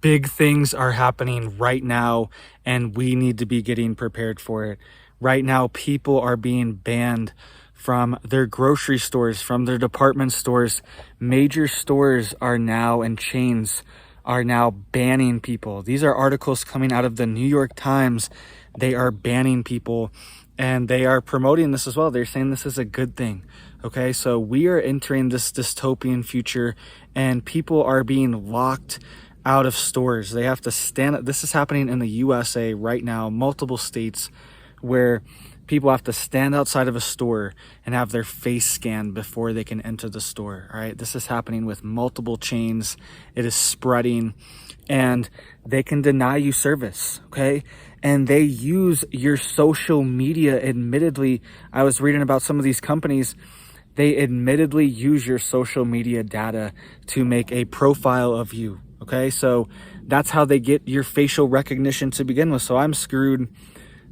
Big things are happening right now, and we need to be getting prepared for it. Right now, people are being banned from their grocery stores, from their department stores. Major stores are now, and chains are now banning people. These are articles coming out of the New York Times. They are banning people, and they are promoting this as well. They're saying this is a good thing. Okay, so we are entering this dystopian future, and people are being locked out of stores. They have to stand. This is happening in the USA right now, multiple states, where people have to stand outside of a store and have their face scanned before they can enter the store. All right, this is happening with multiple chains. It is spreading, and they can deny you service. Okay, and they use your social media. Admittedly, I was reading about some of these companies. They admittedly use your social media data to make a profile of you. Okay, so that's how they get your facial recognition to begin with. So I'm screwed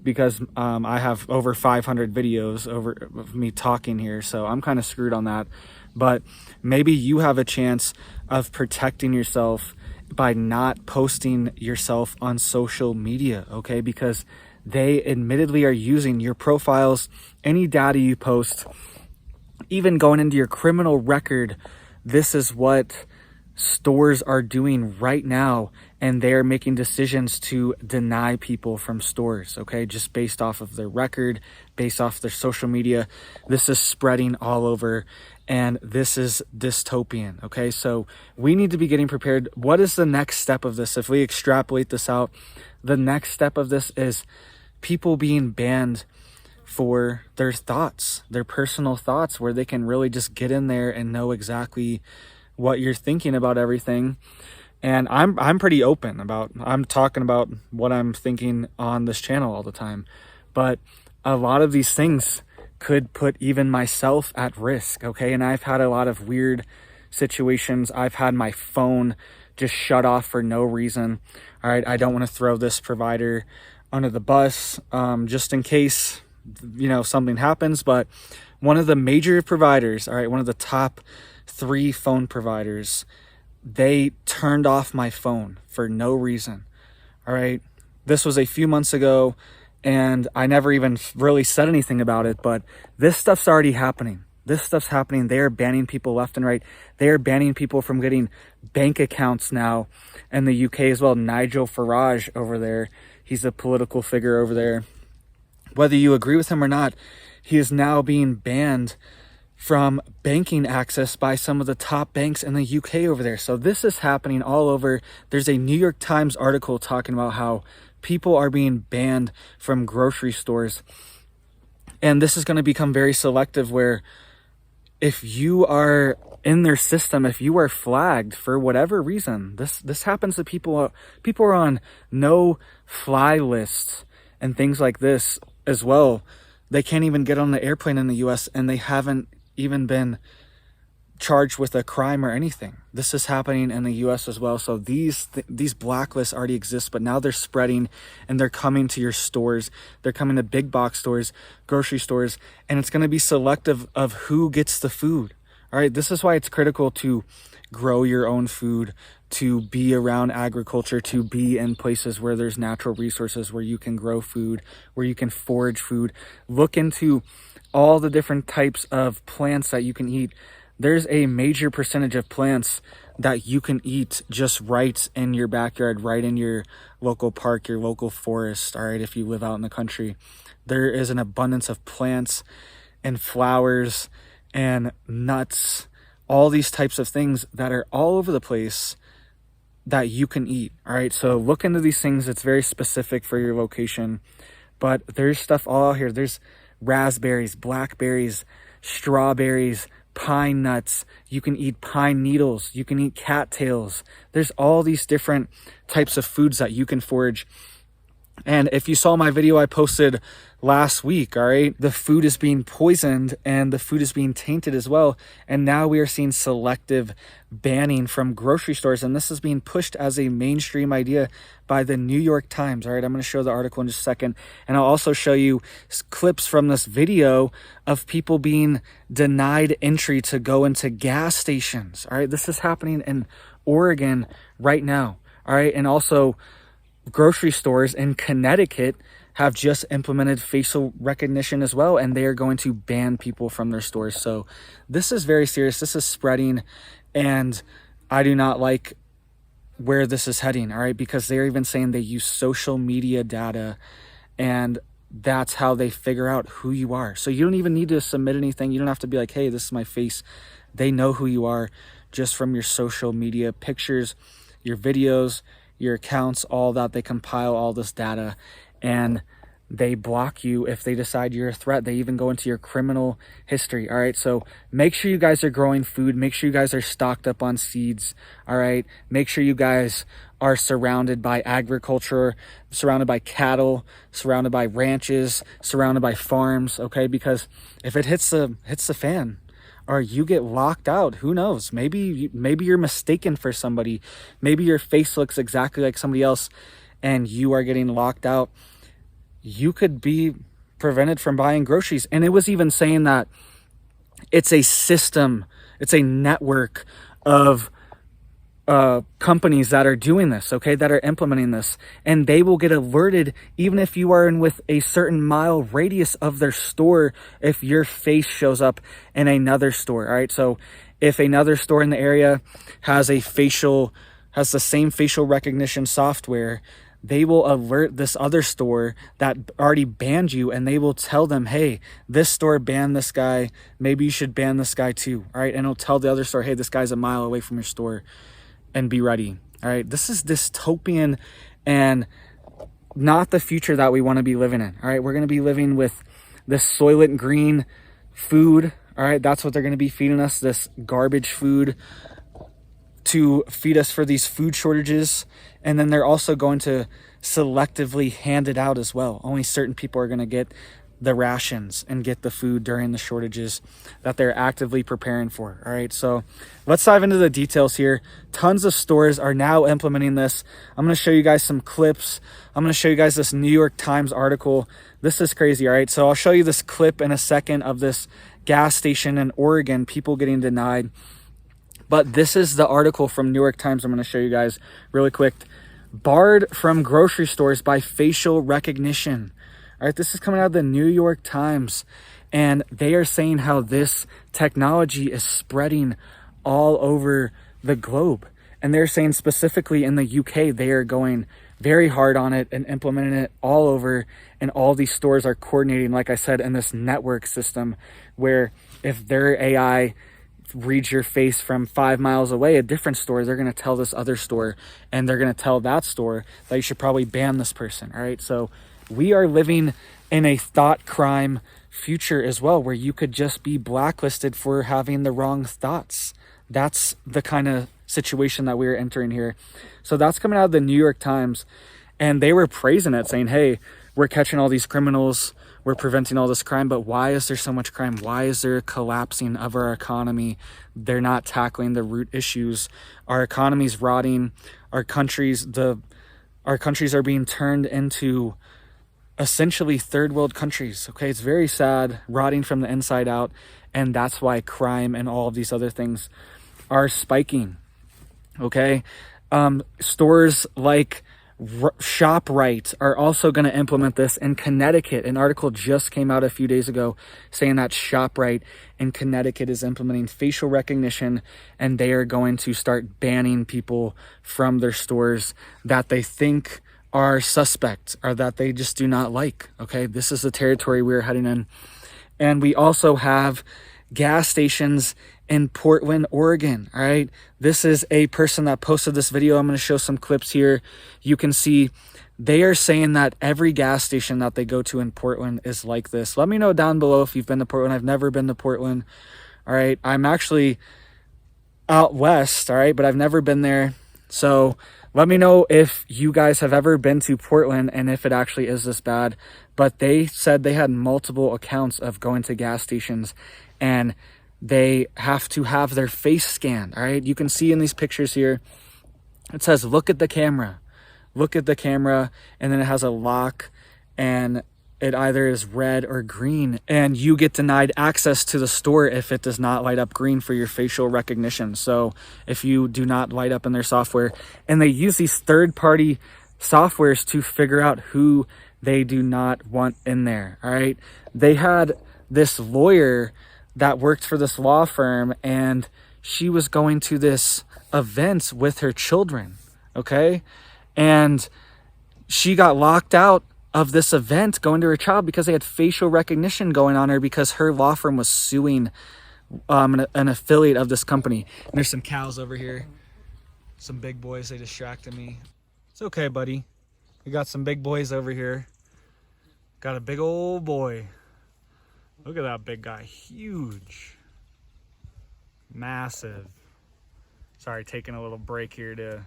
because I have over 500 videos of me talking here. So I'm kind of screwed on that. But maybe you have a chance of protecting yourself by not posting yourself on social media, okay? Because they admittedly are using your profiles, any data you post, even going into your criminal record. This is what stores are doing right now, and they're making decisions to deny people from stores, okay, just based off of their record, based off their social media. This is spreading all over, and this is dystopian. Okay, so we need to be getting prepared. What is the next step of this? If we extrapolate this out, the next step of this is people being banned for their thoughts, their personal thoughts, where they can really just get in there and know exactly what you're thinking about everything. And I'm pretty open about, I'm talking about what I'm thinking on this channel all the time, but a lot of these things could put even myself at risk. Okay, and I've had a lot of weird situations. I've had my phone just shut off for no reason. All right, I don't want to throw this provider under the bus, just in case, you know, something happens, but one of the major providers, all right, one of the top 3 phone providers, they turned off my phone for no reason. All right, this was a few months ago, and I never even really said anything about it, but this stuff's already happening. This stuff's happening. They are banning people left and right. They are banning people from getting bank accounts now in the UK as well. Nigel Farage over there, he's a political figure over there. Whether you agree with him or not, he is now being banned from banking access by some of the top banks in the UK over there. So this is happening all over. There's a New York Times article talking about how people are being banned from grocery stores. And this is going to become very selective, where if you are in their system, if you are flagged for whatever reason, this happens to people. People are on no fly lists and things like this as well. They can't even get on the airplane in the US, and they haven't even been charged with a crime or anything. This is happening in the US as well. So these blacklists already exist, but now they're spreading, and they're coming to your stores. They're coming to big box stores, grocery stores, and it's going to be selective of who gets the food. All right, this is why it's critical to grow your own food, to be around agriculture, to be in places where there's natural resources, where you can grow food, where you can forage food. Look into all the different types of plants that you can eat. There's a major percentage of plants that you can eat just right in your backyard, right in your local park, your local forest. All right, if you live out in the country, there is an abundance of plants and flowers and nuts, all these types of things that are all over the place that you can eat. All right, so look into these things. It's very specific for your location, but there's stuff all out here. There's raspberries, blackberries, strawberries, pine nuts. You can eat pine needles. You can eat cattails. There's all these different types of foods that you can forage. And if you saw my video I posted last week, all right, the food is being poisoned and the food is being tainted as well. And now we are seeing selective banning from grocery stores. And this is being pushed as a mainstream idea by the New York Times. All right, I'm going to show the article in just a second. And I'll also show you clips from this video of people being denied entry to go into gas stations. All right, this is happening in Oregon right now. All right. And also grocery stores in Connecticut have just implemented facial recognition as well, and they are going to ban people from their stores. So this is very serious. This is spreading, and I do not like where this is heading. All right. Because they're even saying they use social media data, and that's how they figure out who you are. So you don't even need to submit anything. You don't have to be like, hey, this is my face. They know who you are just from your social media pictures, your videos, your accounts, all that. They compile all this data, and they block you if they decide you're a threat. They even go into your criminal history. All right. So make sure you guys are growing food. Make sure you guys are stocked up on seeds. All right. Make sure you guys are surrounded by agriculture, surrounded by cattle, surrounded by ranches, surrounded by farms. Okay. Because if it hits the fan, or you get locked out, who knows? Maybe you're mistaken for somebody. Maybe your face looks exactly like somebody else and you are getting locked out. You could be prevented from buying groceries. And it was even saying that it's a system, it's a network of companies that are doing this, okay, that are implementing this, and they will get alerted even if you are in with a certain mile radius of their store if your face shows up in another store. All right. So if another store in the area has the same facial recognition software, they will alert this other store that already banned you, and they will tell them, hey, this store banned this guy. Maybe you should ban this guy too. All right. And it'll tell the other store, hey, this guy's a mile away from your store, and be ready. All right. This is dystopian and not the future that we want to be living in. All right. We're going to be living with this Soylent Green food. All right. That's what they're going to be feeding us, this garbage food to feed us for these food shortages. And then they're also going to selectively hand it out as well. Only certain people are going to get the rations and get the food during the shortages that they're actively preparing for. All right. So let's dive into the details here. Tons of stores are now implementing this. I'm going to show you guys some clips. I'm going to show you guys this New York Times article. This is crazy. All right. So I'll show you this clip in a second of this gas station in Oregon, people getting denied. But this is the article from New York Times I'm going to show you guys really quick. Barred from grocery stores by facial recognition. All right, this is coming out of the New York Times, and they are saying how this technology is spreading all over the globe. And they're saying specifically in the UK, they are going very hard on it and implementing it all over. And all these stores are coordinating, like I said, in this network system where if their AI reads your face from 5 miles away, a different store, they're going to tell this other store, and they're going to tell that store that you should probably ban this person. All right. So we are living in a thought crime future as well, where you could just be blacklisted for having the wrong thoughts. That's the kind of situation that we're entering here. So that's coming out of the New York Times, and they were praising it, saying, hey, we're catching all these criminals, we're preventing all this crime, but why is there so much crime? Why is there a collapsing of our economy? They're not tackling the root issues. Our economy's rotting. Our countries are being turned into essentially third world countries. Okay, it's very sad, rotting from the inside out, and that's why crime and all of these other things are spiking. Okay, stores like Shoprite are also going to implement this in Connecticut. An article just came out a few days ago saying that Shoprite in Connecticut is implementing facial recognition, and they are going to start banning people from their stores that they think are suspect or that they just do not like. Okay, this is the territory we're heading in. And we also have gas stations in Portland, Oregon. All right, this is a person that posted this video. I'm going to show some clips here. You can see they are saying that every gas station that they go to in Portland is like this. Let me know down below if you've been to Portland. I've never been to Portland. All right, I'm actually out west. All right, but I've never been there. So let me know if you guys have ever been to Portland and if it actually is this bad. But they said they had multiple accounts of going to gas stations, and they have to have their face scanned. All right, you can see in these pictures here, it says, look at the camera, and then it has a lock, and it either is red or green, and you get denied access to the store if it does not light up green for your facial recognition. So if you do not light up in their software, and they use these third-party softwares to figure out who they do not want in there. All right. They had this lawyer that worked for this law firm, and she was going to this event with her children. Okay. And she got locked out of this event going to her child because they had facial recognition going on her because her law firm was suing an affiliate of this company. And there's some cows over here. Some big boys, they distracted me. It's okay, buddy. We got some big boys over here. Got a big old boy. Look at that big guy. Huge. Massive. Sorry, taking a little break here to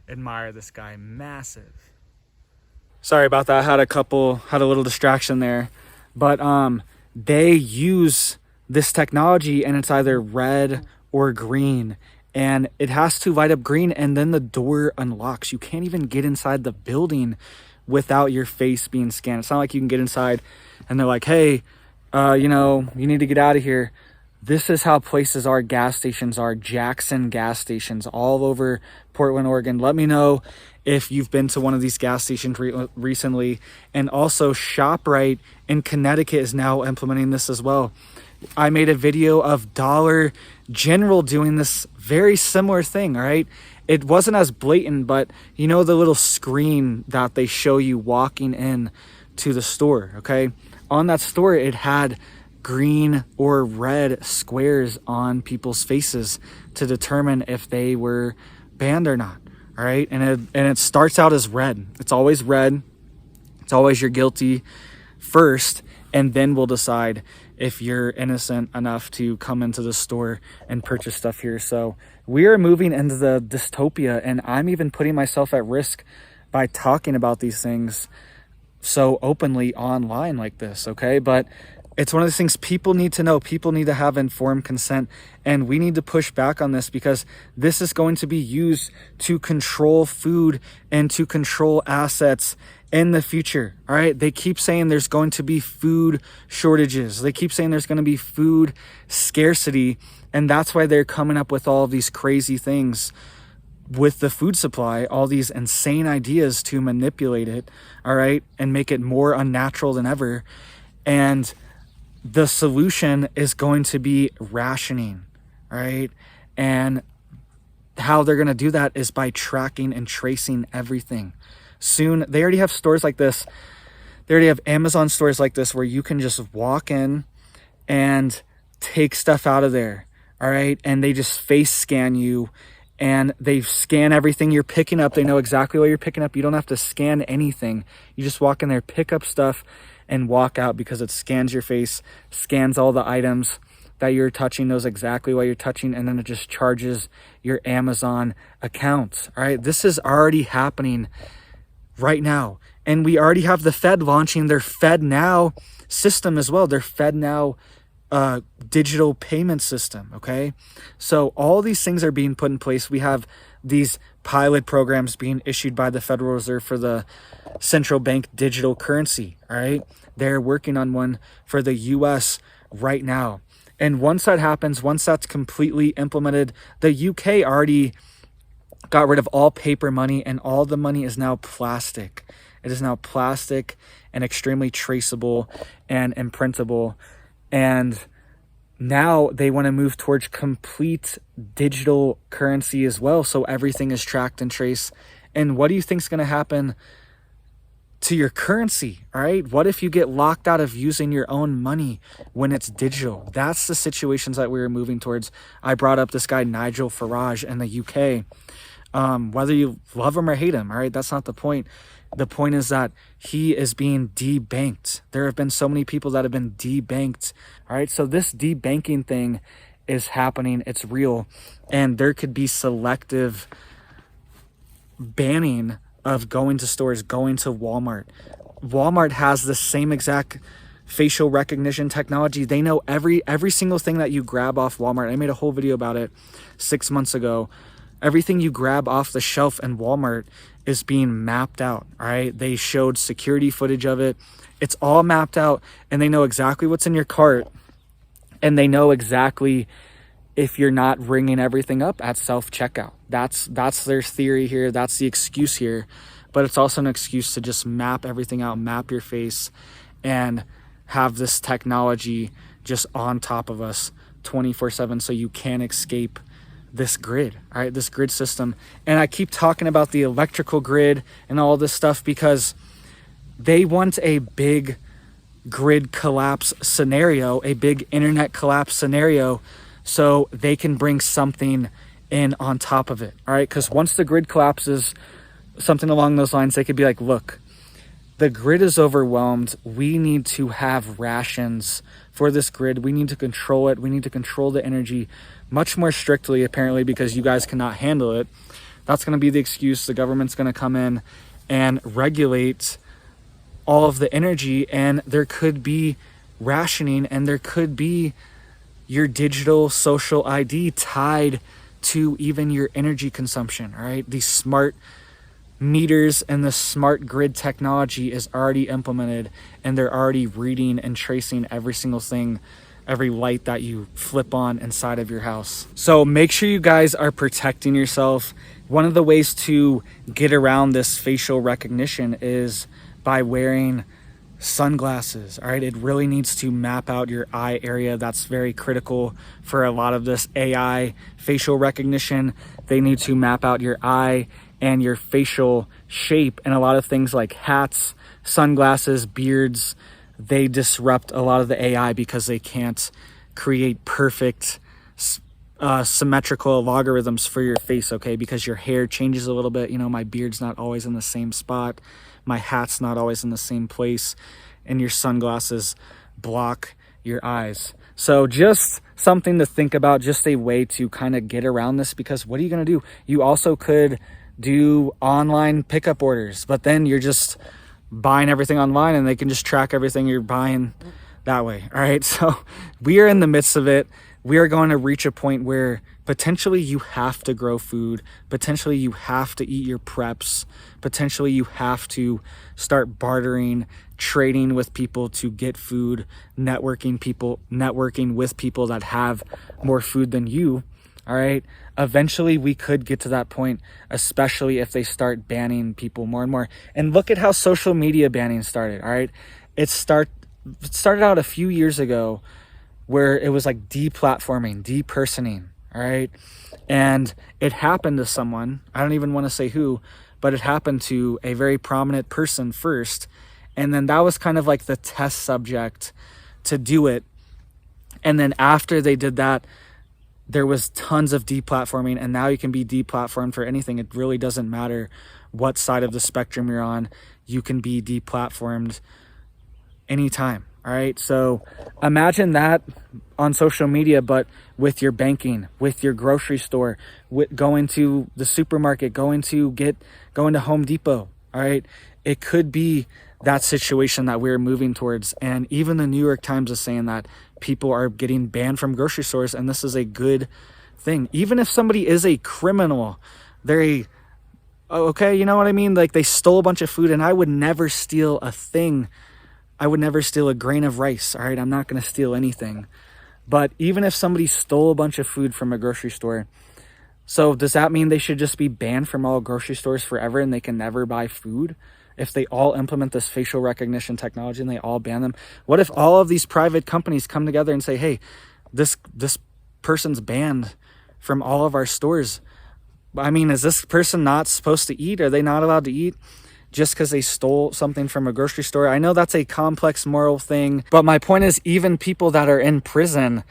admire this guy. Massive. Sorry about that. Had a little distraction there. But they use this technology, and it's either red or green. And it has to light up green, and then the door unlocks. You can't even get inside the building without your face being scanned. It's not like you can get inside and they're like, hey, you need to get out of here. This is how places are, gas stations are, Jackson gas stations all over Portland, Oregon. Let me know if you've been to one of these gas stations recently. And also Shoprite in Connecticut is now implementing this as well. I made a video of Dollar General doing this very similar thing, all right? It wasn't as blatant, but you know the little screen that they show you walking in to the store, okay? On that store, it had green or red squares on people's faces to determine if they were banned or not, all right? And it starts out as red. It's always red. It's always you're guilty first, and then we'll decide if you're innocent enough to come into the store and purchase stuff here. So we are moving into the dystopia, and I'm even putting myself at risk by talking about these things so openly online like this, okay? But it's one of those things people need to know. People need to have informed consent, and we need to push back on this because this is going to be used to control food and to control assets in the future. All right. They keep saying there's going to be food shortages. They keep saying there's going to be food scarcity. And that's why they're coming up with all of these crazy things with the food supply, all these insane ideas to manipulate it. All right. And make it more unnatural than ever. And the solution is going to be rationing. All right. And how they're going to do that is by tracking and tracing everything. Soon, they already have stores like this. They already have Amazon stores like this where you can just walk in and take stuff out of there. All right. And they just face scan you, and they scan everything you're picking up. They know exactly what you're picking up. You don't have to scan anything. You just walk in there, pick up stuff, and walk out because it scans your face, scans all the items that you're touching, knows exactly what you're touching, and then it just charges your Amazon account. All right. This is already happening right now. And we already have the Fed launching their Fed Now system as well. Their Fed Now digital payment system. Okay. So all these things are being put in place. We have these pilot programs being issued by the Federal Reserve for the central bank digital currency. All right. They're working on one for the US right now. And once that happens, once that's completely implemented, the UK already got rid of all paper money, and all the money is now plastic. It is now plastic and extremely traceable and imprintable. And now they want to move towards complete digital currency as well. So everything is tracked and traced. And what do you think is going to happen to your currency? All right. What if you get locked out of using your own money when it's digital? That's the situations that we were moving towards. I brought up this guy, Nigel Farage, in the UK. Whether you love him or hate him, all right, that's not the point. The point is that he is being debanked. There have been so many people that have been debanked, all right? So this debanking thing is happening. It's real. And there could be selective banning of going to stores, going to Walmart. Walmart has the same exact facial recognition technology. They know every single thing that you grab off Walmart. I made a whole video about it 6 months ago. Everything you grab off the shelf in Walmart is being mapped out. All right, they showed security footage of it. It's all mapped out, and they know exactly what's in your cart, and they know exactly if you're not ringing everything up at self-checkout. That's their theory here. That's the excuse here. But it's also an excuse to just map everything out, map your face, and have this technology just on top of us 24/7 so you can't escape this grid, all right, this grid system. And I keep talking about the electrical grid and all this stuff because they want a big grid collapse scenario, a big internet collapse scenario, so they can bring something in on top of it, all right? Because once the grid collapses, something along those lines, they could be like, look, the grid is overwhelmed. We need to have rations for this grid. We need to control it. We need to control the energy much more strictly, apparently, because you guys cannot handle it. That's going to be the excuse. The government's going to come in and regulate all of the energy, and there could be rationing, and there could be your digital social ID tied to even your energy consumption, all right? These smart meters and the smart grid technology is already implemented, and they're already reading and tracing every single thing, every light that you flip on inside of your house. So make sure you guys are protecting yourself. One of the ways to get around this facial recognition is by wearing sunglasses, all right? It really needs to map out your eye area. That's very critical for a lot of this AI facial recognition. They need to map out your eye and your facial shape, and a lot of things like hats, sunglasses, beards, they disrupt a lot of the AI because they can't create perfect symmetrical logarithms for your face, okay? Because your hair changes a little bit. You know, my beard's not always in the same spot. My hat's not always in the same place, and your sunglasses block your eyes. So just something to think about, just a way to kind of get around this, because what are you going to do? You also could do online pickup orders, but then you're just buying everything online and they can just track everything you're buying that way. All right. So we are in the midst of it. We are going to reach a point where potentially you have to grow food. Potentially you have to eat your preps. Potentially you have to start bartering, trading with people to get food, networking with people that have more food than you. All right. Eventually we could get to that point, especially if they start banning people more and more. And look at how social media banning started. All right. It started out a few years ago where it was like deplatforming, depersoning. All right. And it happened to someone. I don't even want to say who, but it happened to a very prominent person first. And then that was kind of like the test subject to do it. And then after they did that, there was tons of deplatforming, and now you can be deplatformed for anything. It really doesn't matter what side of the spectrum you're on. You can be deplatformed anytime. All right. So imagine that on social media, but with your banking, with your grocery store, with going to the supermarket, going to Home Depot. All right. It could be that situation that we're moving towards. And even the New York Times is saying that people are getting banned from grocery stores, and this is a good thing. Even if somebody is a criminal, okay, you know what I mean? Like, they stole a bunch of food, and I would never steal a thing. I would never steal a grain of rice, all right? I'm not going to steal anything. But even if somebody stole a bunch of food from a grocery store, so does that mean they should just be banned from all grocery stores forever and they can never buy food? If they all implement this facial recognition technology and they all ban them, what if all of these private companies come together and say, hey, this person's banned from all of our stores? I mean, is this person not supposed to eat? Are they not allowed to eat just because they stole something from a grocery store? I know that's a complex moral thing, but my point is, even people that are in prison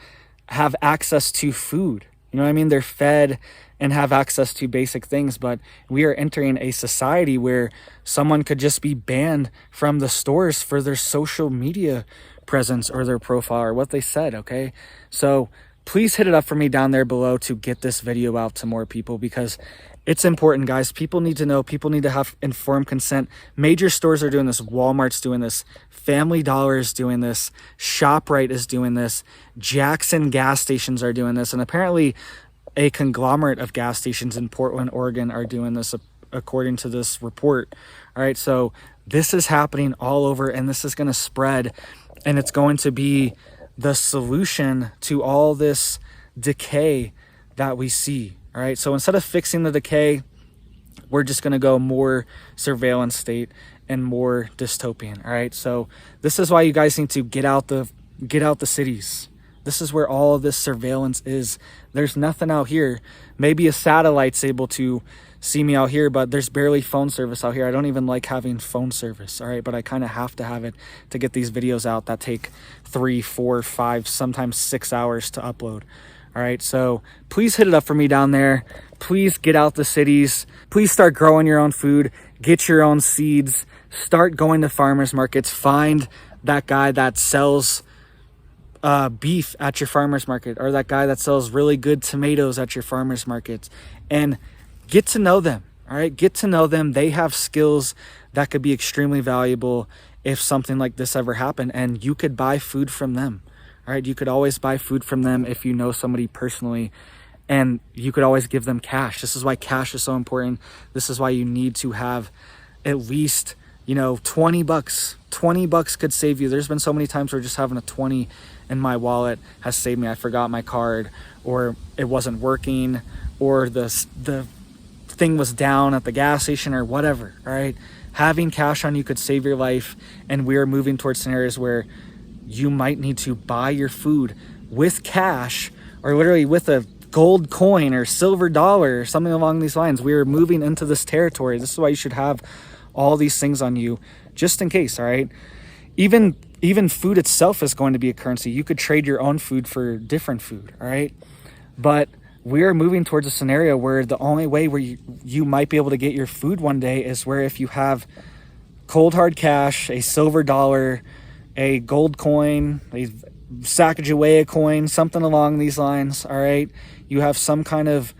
have access to food. You know what I mean? They're fed and have access to basic things, but we are entering a society where someone could just be banned from the stores for their social media presence or their profile or what they said, okay? So please hit it up for me down there below to get this video out to more people, because it's important, guys. People need to know. People need to have informed consent. Major stores are doing this. Walmart's doing this. Family Dollar is doing this. Shoprite is doing this. Jackson gas stations are doing this. And apparently a conglomerate of gas stations in Portland, Oregon are doing this according to this report. All right, so this is happening all over, and this is going to spread, and it's going to be the solution to all this decay that we see. All right, so instead of fixing the decay, we're just going to go more surveillance state and more dystopian. All right, so this is why you guys need to get out the cities. This is where all of this surveillance is. There's nothing out here. Maybe a satellite's able to see me out here, but there's barely phone service out here. I don't even like having phone service, all right? But I kind of have to have it to get these videos out that take 3, 4, 5, sometimes 6 hours to upload. All right, so please hit it up for me down there. Please get out the cities. Please start growing your own food. Get your own seeds. Start going to farmers markets. Find that guy that sells beef at your farmer's market, or that guy that sells really good tomatoes at your farmer's market, and get to know them. All right, get to know them. They have skills that could be extremely valuable if something like this ever happened, and you could buy food from them. All right, you could always buy food from them if you know somebody personally, and you could always give them cash. This is why cash is so important. This is why you need to have at least, $20. $20 could save you. There's been so many times where just having a 20 in my wallet has saved me. I forgot my card, or it wasn't working, or the thing was down at the gas station, or whatever. All right, having cash on you could save your life, and we are moving towards scenarios where you might need to buy your food with cash, or literally with a gold coin or silver dollar or something along these lines. We are moving into this territory. This is why you should have all these things on you just in case. All right, even food itself is going to be a currency. You could trade your own food for different food. All right, but we are moving towards a scenario where the only way where you might be able to get your food one day is where if you have cold hard cash, a silver dollar, a gold coin, a Sacagawea coin, something along these lines. All right, you have some kind of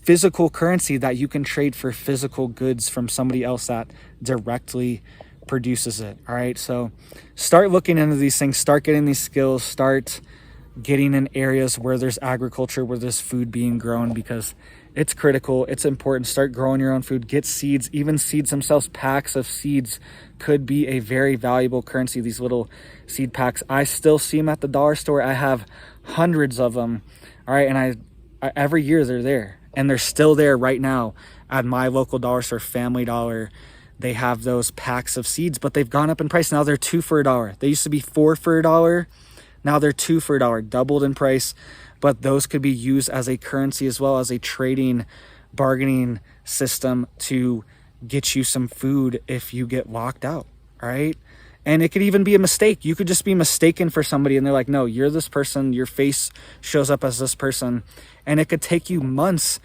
physical currency that you can trade for physical goods from somebody else that directly produces it. All right, so start looking into these things, start getting these skills, start getting in areas where there's agriculture, where there's food being grown, because it's critical, it's important. Start growing your own food, get seeds. Even seeds themselves, packs of seeds could be a very valuable currency. These little seed packs, I still see them at the dollar store. I have hundreds of them. All right, and I every year they're there, and they're still there right now at my local dollar store, Family Dollar. They have those packs of seeds, but they've gone up in price. Now they're 2 for $1. They used to be 4 for $1. Now they're 2 for $1, doubled in price. But those could be used as a currency as well as a trading, bargaining system to get you some food if you get locked out. All right, and it could even be a mistake. You could just be mistaken for somebody, and they're like, no, you're this person, your face shows up as this person, and it could take you months,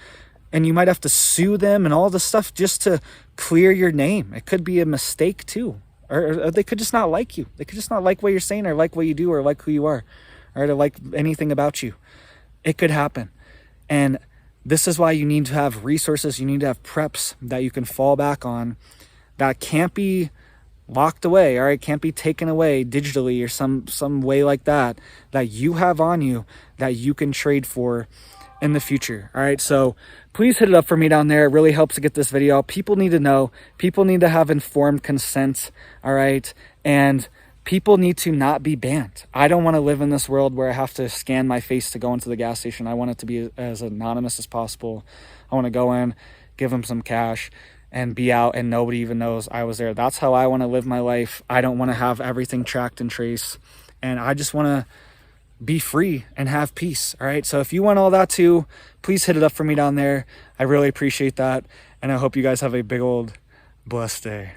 and you might have to sue them and all this stuff just to clear your name. It could be a mistake too, or they could just not like you. They could just not like what you're saying, or like what you do, or like who you are, or like anything about you. It could happen. And this is why you need to have resources. You need to have preps that you can fall back on that can't be locked away, all right, can't be taken away digitally or some way like that you have on you that you can trade for in the future. All right, so please hit it up for me down there. It really helps to get this video out. People need to know. People need to have informed consent, all right, and people need to not be banned. I don't want to live in this world where I have to scan my face to go into the gas station. I want it to be as anonymous as possible. I want to go in, give them some cash, and be out, and nobody even knows I was there. That's how I want to live my life. I don't want to have everything tracked and traced, and I just want to be free and have peace. All right, so if you want all that too, please hit it up for me down there. I really appreciate that, and I hope you guys have a big old blessed day.